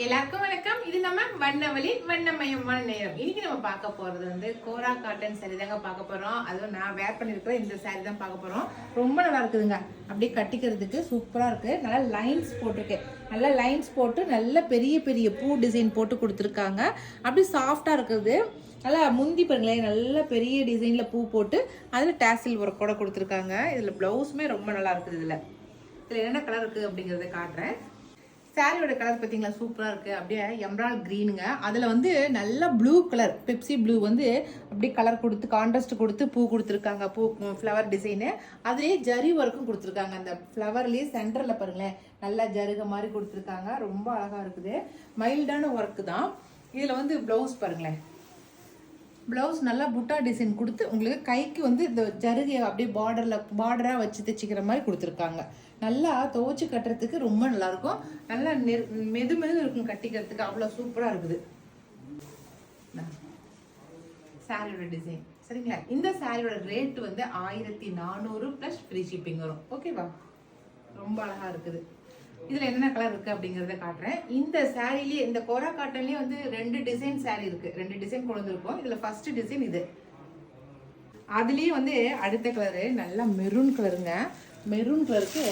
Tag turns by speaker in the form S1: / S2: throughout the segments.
S1: எல்லாருக்கும் வணக்கம். இது நம்ம வண்ணவழி வண்ணமயமான நேரம். இன்னைக்கு நம்ம பார்க்க போறது வந்து கோரா காட்டன் சாரி தாங்க பார்க்க போறோம். அதுவும் நான் வேர் பண்ணிருக்கிற இந்த சாரி தான் பார்க்க போறோம். ரொம்ப நல்லா இருக்குதுங்க. அப்படியே கட்டிக்கிறதுக்கு சூப்பரா இருக்கு. நல்லா லைன்ஸ் போட்டிருக்கு. நல்லா லைன்ஸ் போட்டு நல்ல பெரிய பெரிய பூ டிசைன் போட்டு கொடுத்துருக்காங்க. அப்படி சாஃப்டா இருக்குது. நல்லா முந்தி பாருங்களேன், நல்ல பெரிய டிசைன்ல பூ போட்டு அதில் டேசில் ஒர்க் கூட கொடுத்துருக்காங்க. இதில் ப்ளவுஸுமே ரொம்ப நல்லா இருக்குது. இதில் என்னென்ன கலர் இருக்குது அப்படிங்கிறத காட்டுறேன். சாரியோட கலர் பார்த்தீங்களா, சூப்பராக இருக்குது. அப்படியே எம்ரால் க்ரீனுங்க. அதில் வந்து நல்ல ப்ளூ கலர், பெப்சி ப்ளூ வந்து அப்படியே கலர் கொடுத்து கான்ட்ராஸ்ட் கொடுத்து பூ கொடுத்துருக்காங்க. பூ ஃப்ளவர் டிசைனு. அதுலேயே ஜரி ஒர்க்கும் கொடுத்துருக்காங்க. அந்த ஃப்ளவர்லேயே சென்டரில் பாருங்களேன், நல்லா ஜருக மாதிரி கொடுத்துருக்காங்க. ரொம்ப அழகாக இருக்குது. மைல்டான ஒர்க்கு தான். இதில் வந்து ப்ளவுஸ் பாருங்களேன், ப்ளவுஸ் நல்லா புட்டா டிசைன் கொடுத்து உங்களுக்கு கைக்கு வந்து இந்த ஜருகை அப்படியே பார்டராக வச்சு தைச்சிக்கிற மாதிரி கொடுத்துருக்காங்க. நல்லா துவைச்சி கட்டுறதுக்கு ரொம்ப நல்லாயிருக்கும். நல்லா மெது இருக்கும் கட்டிக்கிறதுக்கு. அவ்வளோ சூப்பராக இருக்குது சாரியோட டிசைன். சரிங்களா, இந்த சாரியோட ரேட் வந்து 1400 + ஃப்ரீ ஷிப்பிங் வரும். ஓகேவா, ரொம்ப அழகாக இருக்குது. இதில் என்னென்ன கலர் இருக்குது அப்படிங்கிறத காட்டுறேன். இந்த சாரிலேயே, இந்த கோரா காட்டன்லேயே வந்து 2 டிசைன் சாரி இருக்குது. 2 டிசைன் கொண்டு வந்திருக்கோம். இதில் ஃபர்ஸ்ட் டிசைன் இது. அதுலேயே வந்து அடுத்த கலரு நல்லா மெரூன் கலருங்க. மெரூன் கலருக்கு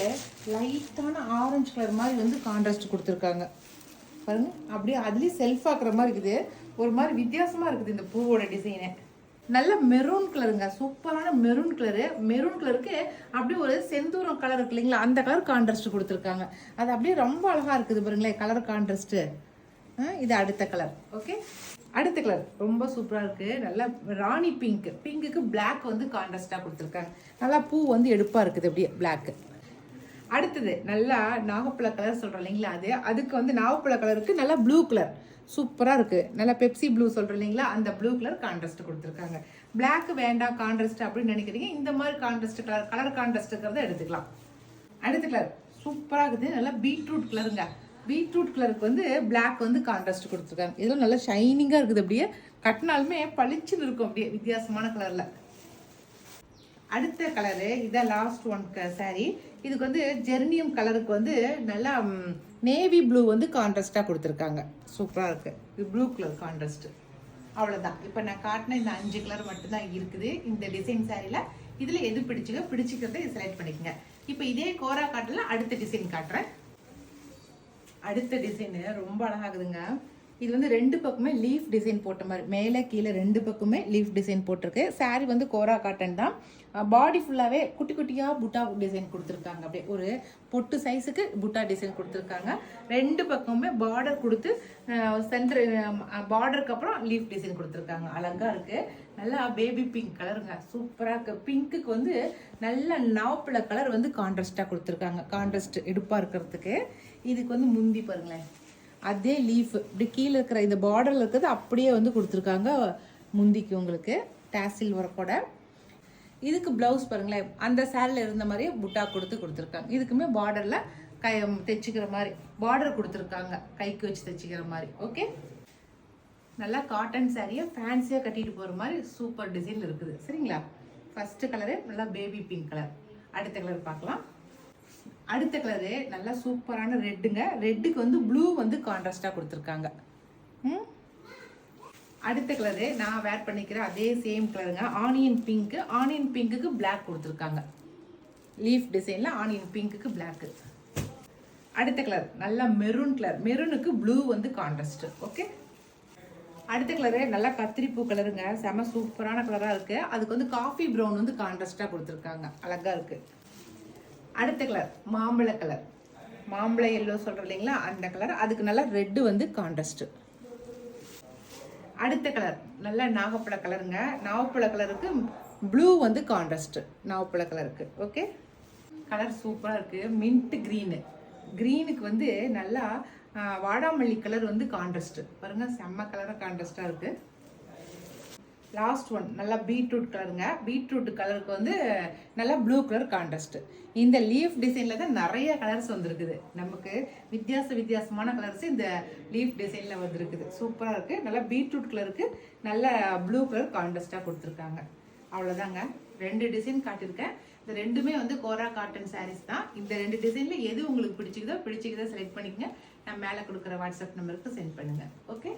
S1: லைட்டான ஆரஞ்சு கலர் மாதிரி வந்து கான்ட்ராஸ்ட் கொடுத்துருக்காங்க பாருங்க. அப்படியே அதுலேயே செல்ஃப் ஆக்குற மாதிரி இருக்குது. ஒரு மாதிரி வித்தியாசமாக இருக்குது இந்த பூவோட டிசைனு. நல்ல மெரூன் கலருங்க, சூப்பரான மெரூன் கலரு. மெரூன் கலருக்கு அப்படியே ஒரு செந்தூரம் கலர் இருக்கு இல்லைங்களா, அந்த கலர் கான்ட்ராஸ்ட் கொடுத்துருக்காங்க. அது அப்படியே ரொம்ப அழகாக இருக்குது பாருங்களேன் கலர் கான்ட்ராஸ்ட்டு. இது அடுத்த கலர். ஓகே, அடுத்த கலர் ரொம்ப சூப்பராக இருக்குது. நல்லா ராணி பிங்க். பிங்க்குக்கு பிளாக் வந்து கான்ட்ராஸ்டாக கொடுத்துருக்காங்க. நல்லா பூ வந்து எடுப்பாக இருக்குது அப்படியே பிளாக்கு. அடுத்தது நல்லா நாகப்பழ கலர் சொல்கிறோம் இல்லைங்களா, அதுக்கு வந்து நாகப்பழ கலருக்கு நல்லா ப்ளூ கலர் சூப்பராக இருக்குது. நல்லா பெப்சி ப்ளூ சொல்கிறோம் இல்லைங்களா, அந்த ப்ளூ கலர் கான்ட்ராஸ்ட் கொடுத்துருக்காங்க. பிளாக் வேண்டாம் கான்ட்ராஸ்ட் அப்படின்னு நினைக்கிறீங்க, இந்த மாதிரி கான்ட்ராஸ்ட் கலர் கான்ட்ராஸ்ட் இருக்கிறத எடுத்துக்கலாம். அடுத்த கலர் சூப்பராக இருக்குது. நல்லா பீட்ரூட் கலருங்க. பீட்ரூட் கலருக்கு வந்து பிளாக் வந்து கான்ட்ராஸ்ட் கொடுத்துருக்காங்க. இதெல்லாம் நல்லா ஷைனிங்காக இருக்குது. அப்படியே கட்டினாலுமே பளிச்சுன்னு இருக்கும் அப்படியே வித்தியாசமான கலரில். அடுத்த கலரு இதான் லாஸ்ட் ஒன் சாரி. இதுக்கு வந்து ஜெர்னியம் கலருக்கு வந்து நல்லா நேவி ப்ளூ வந்து கான்ட்ராஸ்டாக கொடுத்துருக்காங்க. சூப்பராக இருக்குது. இது ப்ளூ கலர் கான்ட்ராஸ்ட். அவ்வளோதான். இப்போ நான் காட்டின இந்த 5 கலர் மட்டும்தான் இருக்குது இந்த டிசைன் சாரியில். இதில் எது பிடிச்சிக்கிறத செலக்ட் பண்ணிக்கோங்க. இப்போ இதே கோரா காட்டில் அடுத்த டிசைன் காட்டுறேன். அடுத்த டிசைனு ரொம்ப அழகாகுதுங்க. இது வந்து 2 பக்கமே லீஃப் டிசைன் போட்ட மாதிரி, மேலே கீழே 2 பக்கமே லீஃப் டிசைன் போட்டிருக்கு. சாரி வந்து கோரா காட்டன் தான். பாடி ஃபுல்லாகவே குட்டி குட்டியாக புட்டா டிசைன் கொடுத்துருக்காங்க. அப்படியே ஒரு பொட்டு சைஸுக்கு புட்டா டிசைன் கொடுத்துருக்காங்க. 2 பக்கமுமே பார்டர் கொடுத்து சென்டர் பார்டருக்கு அப்புறம் லீஃப் டிசைன் கொடுத்துருக்காங்க. அழகாக இருக்குது. நல்லா பேபி பிங்க் கலருங்க, சூப்பராக இருக்குது. பிங்க்குக்கு வந்து நல்ல நாவப்பழ கலர் வந்து கான்ட்ராஸ்டாக கொடுத்துருக்காங்க. கான்ட்ராஸ்ட் எடுப்பாக இருக்கிறதுக்கு. இதுக்கு வந்து முந்தி பாருங்களேன், அதே லீஃப் இப்படி கீழே இருக்கிற இந்த பார்டரில் இருக்கிறது அப்படியே வந்து கொடுத்துருக்காங்க முந்திக்கு உங்களுக்கு டேசில் ஒர்க்கோட. இதுக்கு ப்ளவுஸ் பாருங்களேன், அந்த சாரியில் இருந்த மாதிரியே புட்டா கொடுத்துருக்காங்க. இதுக்குமே பார்டரில் தைச்சிக்கிற மாதிரி பார்டர் கொடுத்துருக்காங்க, கைக்கு வச்சு தைச்சிக்கிற மாதிரி. ஓகே, நல்லா காட்டன் சாரியை ஃபேன்சியாக கட்டிட்டு போகிற மாதிரி சூப்பர் டிசைன் இருக்குது. சரிங்களா, ஃபஸ்ட்டு கலரு நல்லா பேபி பிங்க் கலர். அடுத்த கலர் பார்க்கலாம். அடுத்த கலரு நல்லா சூப்பரான ரெட்டுங்க. ரெட்டுக்கு வந்து ப்ளூ வந்து கான்ட்ராஸ்டாக கொடுத்துருக்காங்க. அடுத்த கலரு நான் வேர் பண்ணிக்கிற அதே சேம் கலருங்க, ஆனியன் பிங்க்கு. ஆனியன் பிங்க்குக்கு பிளாக் கொடுத்துருக்காங்க. லீஃப் டிசைனில் ஆனியன் பிங்க்குக்கு பிளாக்கு. அடுத்த கலர் நல்லா மெரூன் கலர். மெரூனுக்கு ப்ளூ வந்து கான்ட்ராஸ்ட். ஓகே, அடுத்த கலரு நல்லா கத்திரிப்பூ கலருங்க. செம சூப்பரான கலராக இருக்குது. அதுக்கு வந்து காஃபி ப்ரௌன் வந்து கான்ட்ராஸ்டாக கொடுத்துருக்காங்க. அழகாக இருக்குது. அடுத்த கலர் மாம்பழ கலர், மாம்பழ எல்லோ சொல்கிறோம் இல்லைங்களா, அந்த கலர். அதுக்கு நல்லா ரெட்டு வந்து கான்ட்ராஸ்ட். அடுத்த கலர் நல்லா நாகப்பழ கலருங்க. நாகப்பழ கலருக்கு ப்ளூ வந்து கான்ட்ராஸ்ட் நாகப்பழ கலருக்கு. ஓகே, கலர் சூப்பராக இருக்குது. Mint green. க்ரீனுக்கு வந்து நல்லா வாடாமல்லி கலர் வந்து கான்ட்ராஸ்ட் பாருங்க, செம்ம கலராக கான்ட்ராஸ்டாக இருக்குது. லாஸ்ட் ஒன் நல்லா பீட்ரூட் கலருங்க. பீட்ரூட் கலருக்கு வந்து நல்லா ப்ளூ கலர் கான்ட்ராஸ்ட். இந்த லீஃப் டிசைனில் தான் நிறைய கலர்ஸ் வந்துருக்குது. நமக்கு வித்தியாசமான கலர்ஸ் இந்த லீஃப் டிசைனில் வந்துருக்குது. சூப்பராக இருக்குது. நல்லா பீட்ரூட் கலருக்கு நல்ல ப்ளூ கலர் கான்ட்ராஸ்டாக கொடுத்துருக்காங்க. அவ்வளோதாங்க. 2 டிசைன் காட்டியிருக்கேன். இந்த ரெண்டுமே வந்து கோரா காட்டன் சாரீஸ் தான். இந்த 2 டிசைனில் எது உங்களுக்கு பிடிச்சிக்குதோ செலக்ட் பண்ணிக்கங்க. நான் மேலே கொடுக்குற வாட்ஸ்அப் நம்பருக்கு சென்ட் பண்ணுங்கள். ஓகே.